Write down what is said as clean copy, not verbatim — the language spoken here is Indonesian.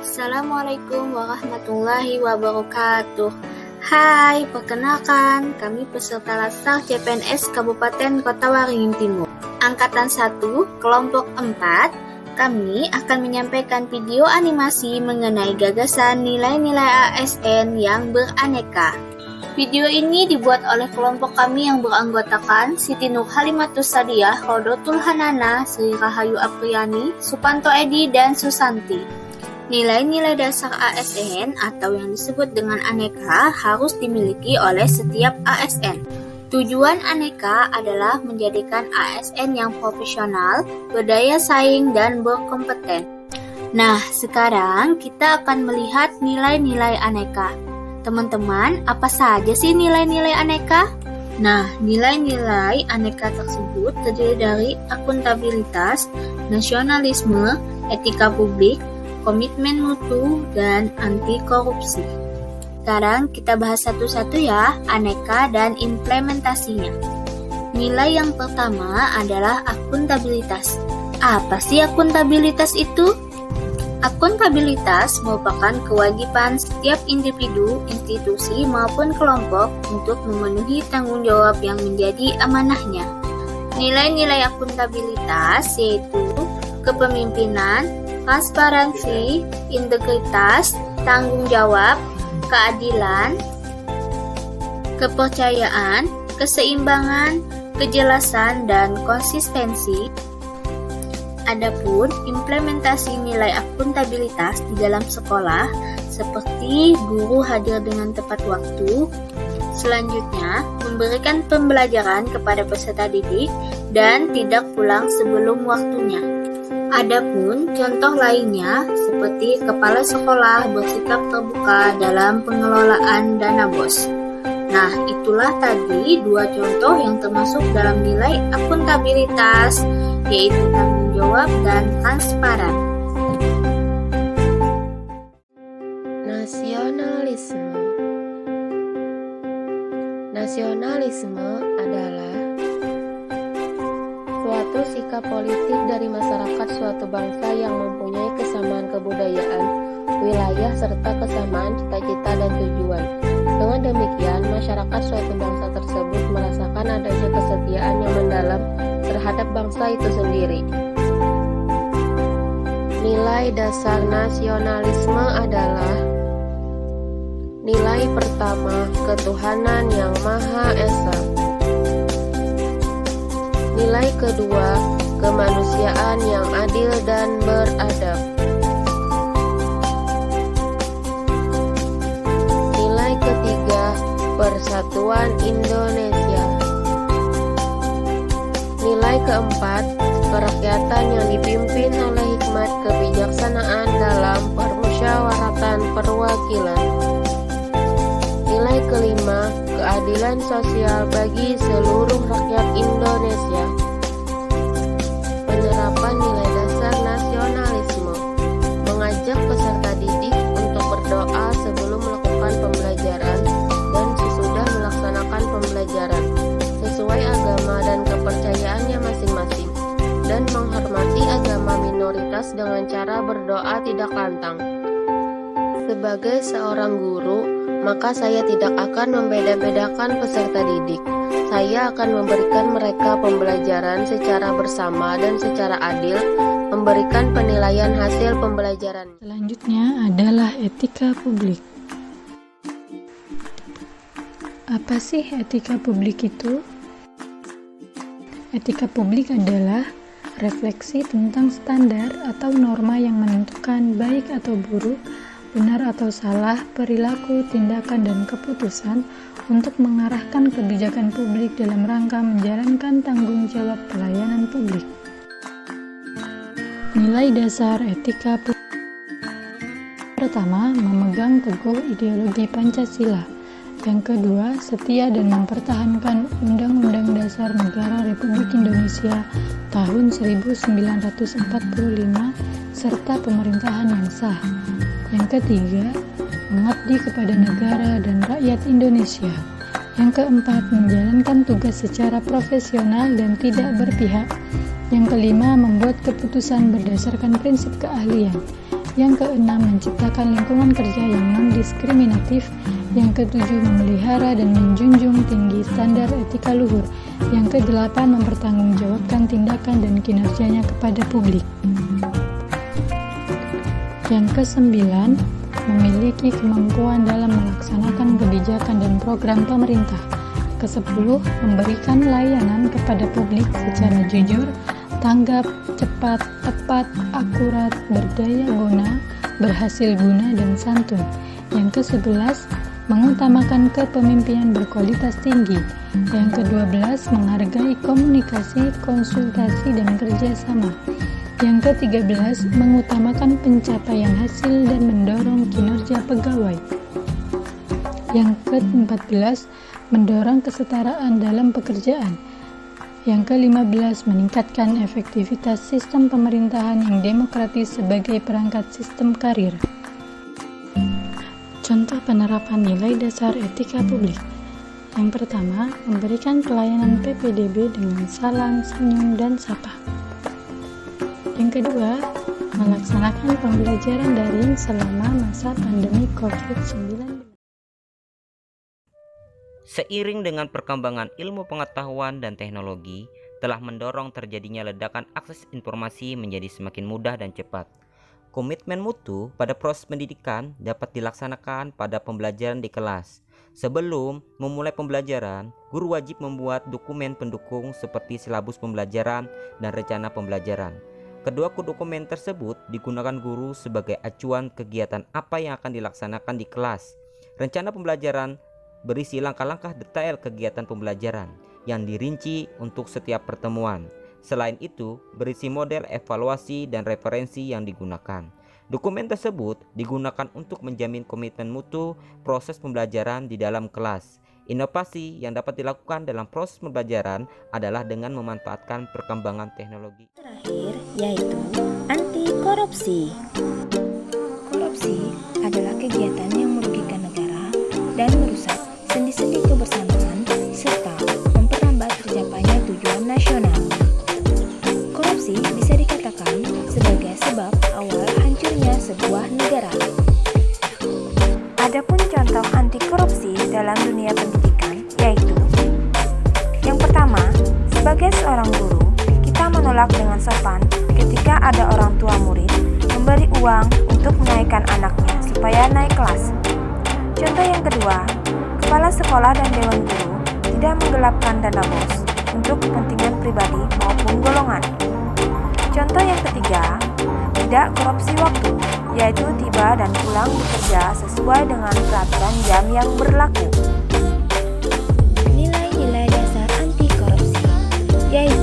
Assalamualaikum warahmatullahi wabarakatuh. Hai, perkenalkan, kami peserta Laskar CPNS Kabupaten Kota Waringin Timur. Angkatan 1, kelompok 4, kami akan menyampaikan video animasi mengenai gagasan nilai-nilai ASN yang beraneka. Video ini dibuat oleh kelompok kami yang beranggotakan Siti Nur Halimatus Sadiah, Rodotul Hanana, Sri Rahayu Apriani, Supanto Edi, dan Susanti. Nilai-nilai dasar ASN atau yang disebut dengan aneka harus dimiliki oleh setiap ASN. Tujuan aneka adalah menjadikan ASN yang profesional, berdaya saing, dan berkompeten. Nah, sekarang kita akan melihat nilai-nilai aneka. Teman-teman, apa saja sih nilai-nilai aneka? Nah, nilai-nilai aneka tersebut terdiri dari akuntabilitas, nasionalisme, etika publik, komitmen mutu, dan anti korupsi. Sekarang kita bahas satu-satu ya, aneka dan implementasinya. Nilai yang pertama adalah akuntabilitas. Apa sih akuntabilitas itu? Akuntabilitas merupakan kewajiban setiap individu, institusi, maupun kelompok untuk memenuhi tanggung jawab yang menjadi amanahnya. Nilai-nilai akuntabilitas yaitu kepemimpinan, transparansi, integritas, tanggung jawab, keadilan, kepercayaan, keseimbangan, kejelasan, dan konsistensi. Adapun implementasi nilai akuntabilitas di dalam sekolah seperti guru hadir dengan tepat waktu, selanjutnya memberikan pembelajaran kepada peserta didik dan tidak pulang sebelum waktunya. Adapun contoh lainnya seperti kepala sekolah bersikap terbuka dalam pengelolaan dana BOS. Nah, itulah tadi dua contoh yang termasuk dalam nilai akuntabilitas, yaitu tanggung jawab dan transparan. Nasionalisme. Nasionalisme adalah suatu sikap politik dari masyarakat suatu bangsa yang mempunyai kesamaan kebudayaan, wilayah, serta kesamaan cita-cita dan tujuan. Dengan demikian, masyarakat suatu bangsa tersebut merasakan adanya kesetiaan yang mendalam terhadap bangsa itu sendiri. Nilai dasar nasionalisme adalah: nilai pertama, ketuhanan yang Maha Esa. Nilai kedua, kemanusiaan yang adil dan beradab. Nilai ketiga, persatuan Indonesia. Nilai keempat, kerakyatan yang dipimpin oleh hikmat kebijaksanaan dalam permusyawaratan perwakilan. Nilai kelima, keadilan sosial bagi seluruh rakyat Indonesia. Penerapan nilai dasar nasionalisme mengajak peserta didik untuk berdoa sebelum melakukan pembelajaran dan sesudah melaksanakan pembelajaran sesuai agama dan kepercayaannya masing-masing, dan menghormati agama minoritas dengan cara berdoa tidak lantang. Sebagai seorang guru, maka saya tidak akan membeda-bedakan peserta didik. Saya akan memberikan mereka pembelajaran secara bersama dan secara adil, memberikan penilaian hasil pembelajaran. Selanjutnya adalah etika publik. Apa sih etika publik itu? Etika publik adalah refleksi tentang standar atau norma yang menentukan baik atau buruk, benar atau salah, perilaku, tindakan, dan keputusan untuk mengarahkan kebijakan publik dalam rangka menjalankan tanggung jawab pelayanan publik. Nilai dasar etika publik. Pertama, memegang teguh ideologi Pancasila. Yang kedua, setia dan mempertahankan Undang-Undang Dasar Negara Republik Indonesia tahun 1945 serta pemerintahan yang sah. Yang ketiga, mengabdi kepada negara dan rakyat Indonesia. Yang keempat, menjalankan tugas secara profesional dan tidak berpihak. Yang kelima, membuat keputusan berdasarkan prinsip keahlian. Yang keenam, menciptakan lingkungan kerja yang non-diskriminatif. Yang ketujuh, memelihara dan menjunjung tinggi standar etika luhur. Yang kedelapan, mempertanggungjawabkan tindakan dan kinerjanya kepada publik. Yang kesembilan, memiliki kemampuan dalam melaksanakan kebijakan dan program pemerintah. Kesepuluh, memberikan layanan kepada publik secara jujur, tanggap, cepat, tepat, akurat, berdaya guna, berhasil guna, dan santun. Yang ke-11, mengutamakan kepemimpinan berkualitas tinggi. Yang ke-12, menghargai komunikasi, konsultasi, dan kerjasama. Yang ke-13, mengutamakan pencapaian hasil dan mendorong kinerja pegawai. Yang ke-14, mendorong kesetaraan dalam pekerjaan. Yang ke-15, meningkatkan efektivitas sistem pemerintahan yang demokratis sebagai perangkat sistem karir. Contoh penerapan nilai dasar etika publik. Yang pertama, memberikan pelayanan PPDB dengan salam, senyum, dan sapa. Yang kedua, melaksanakan pembelajaran daring selama masa pandemi COVID-19. Seiring dengan perkembangan ilmu pengetahuan dan teknologi, telah mendorong terjadinya ledakan akses informasi menjadi semakin mudah dan cepat. Komitmen mutu pada proses pendidikan dapat dilaksanakan pada pembelajaran di kelas. Sebelum memulai pembelajaran, guru wajib membuat dokumen pendukung seperti silabus pembelajaran dan rencana pembelajaran. Kedua dokumen tersebut digunakan guru sebagai acuan kegiatan apa yang akan dilaksanakan di kelas. Rencana pembelajaran berisi langkah-langkah detail kegiatan pembelajaran yang dirinci untuk setiap pertemuan. Selain itu, berisi model evaluasi dan referensi yang digunakan. Dokumen tersebut digunakan untuk menjamin komitmen mutu proses pembelajaran di dalam kelas. Inovasi yang dapat dilakukan dalam proses pembelajaran adalah dengan memanfaatkan perkembangan teknologi. Terakhir, yaitu anti korupsi. Korupsi adalah kegiatan yang merugikan negara dan merusak sendi-sendi kebersamaan serta memperlambat tercapainya tujuan nasional. Korupsi bisa dikatakan sebagai sebab awal hancurnya sebuah negara. Adapun contoh anti korupsi dalam dunia pendidikan yaitu: yang pertama, sebagai seorang guru, kita menolak dengan sopan ketika ada orang tua murid memberi uang untuk menaikkan anaknya supaya naik kelas. Contoh yang kedua, kepala sekolah dan dewan guru tidak menggelapkan dana BOS untuk kepentingan pribadi maupun golongan. Contoh yang ketiga, tidak korupsi waktu, yaitu tiba dan pulang bekerja sesuai dengan peraturan jam yang berlaku. Nilai-nilai dasar anti korupsi yaitu